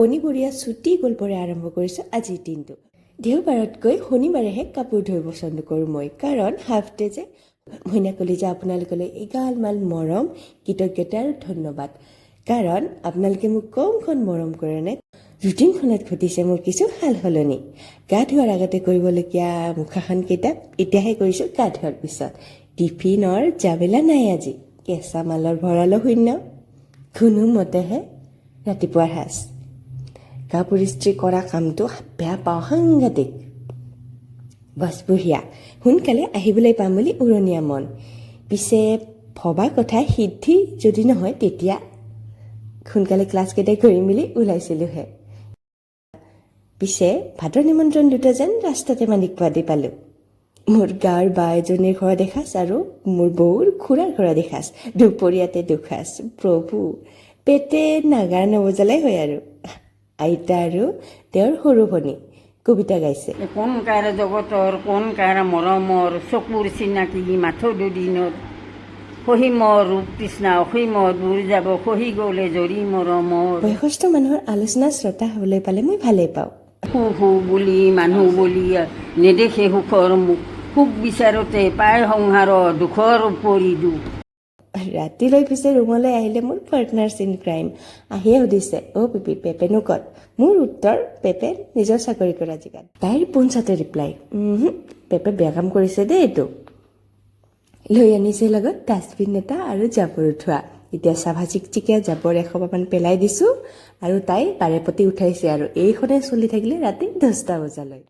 শনিবৰীয়া ছুটি গল্পৰে আৰম্ভ কৰিছোঁ আজিৰ দিনটো। দেওবাৰতকৈ শনিবাৰেহে কাপোৰ ধুই পচন্দ কৰোঁ মই, কাৰণ হাফ ডে যে মইনা কলিজা আপোনালোকলৈ এগালমান মৰম, কৃতজ্ঞতা আৰু ধন্যবাদ। কাৰণ আপোনালোকে মোক কমখন মৰম কৰে নে। ৰুটিনখনত ঘটিছে মোৰ কিছু সাল সলনি। গা ধোৱাৰ আগতে কৰিবলগীয়া মুখাখন কিতাপ এতিয়াহে কৰিছোঁ গা ধোৱাৰ পিছত। টিফিনৰ জামেলা নাই আজি, কেঁচা মালৰ ভঁৰালো শূন্য, কোনোমতেহে ৰাতিপুৱাৰ সাজ। কাপোৰ ইস্ত্ৰি কৰা কামটো বেয়া পাওঁ সাংঘাতিক। বছ বঢ়িয়া, সোনকালে আহিবলৈ পাম বুলি উৰণীয়া মন। পিছে ভবা কথা সিদ্ধি যদি নহয় তেতিয়া সোনকালে ক্লাছকেইটাই কৰিম বুলি ওলাইছিলোঁহে। পিছে ভাতৰ নিমন্ত্ৰণ দুটা যেন ৰাস্তাতে মানিক পোৱাদি পালোঁ। মোৰ গাঁৱৰ বা এজনীৰ ঘৰত এসাঁজ আৰু মোৰ বৌৰ খুৰাৰ ঘৰত এসাঁজ, দুপৰীয়াতে দুসাঁজ। প্ৰভু, পেটে নাগাৰ নবজালাই হয় আৰু। আইতা আৰু তেওঁৰ সৰু ভনী কবিতা গাইছে। কোন কাৰ জগতৰ কোন কাৰ মৰমৰ, চকুৰ চিনাকি মাথো দুদিনৰ, সহিমৰ ৰূপ তৃষ্ণা অসীমৰ, দূৰ যাব সহি গ'লে জৰি মৰমৰ। বয়সস্থ মানুহৰ আলোচনা শ্ৰোতা হ'বলৈ পালে মই ভালেই পাওঁ। সুখ বুলি মানুহ বুলি নেদেখে সুখৰ মুখ, সুখ বিচাৰোতে পায় সংসাৰৰ দুখৰ উপৰি দুখ। ৰাতিলৈ পিছে ৰুমলৈ আহিলে মোৰ পাৰ্টনাৰ্ছ ইন ক্ৰাইম আহিয়ে সুধিছে, অ' পিপি পেপেনো ক'ত? মোৰ উত্তৰ, পেপে নিজৰ চাকৰি কৰা জেগাত। তাইৰ পোনছাতে ৰিপ্লাই, পেপে বেয়া কাম কৰিছে দেই এইটো। লৈ আনিছে লগত ডাষ্টবিন এটা আৰু জাবৰ উঠোৱা। এতিয়া চাভা চিকচিকীয়া জাবৰ এসোপামান পেলাই দিছোঁ আৰু তাই বাৰে প্ৰতি উঠাইছে আৰু এইখনে চলি থাকিলে ৰাতি 10টা বজালৈ।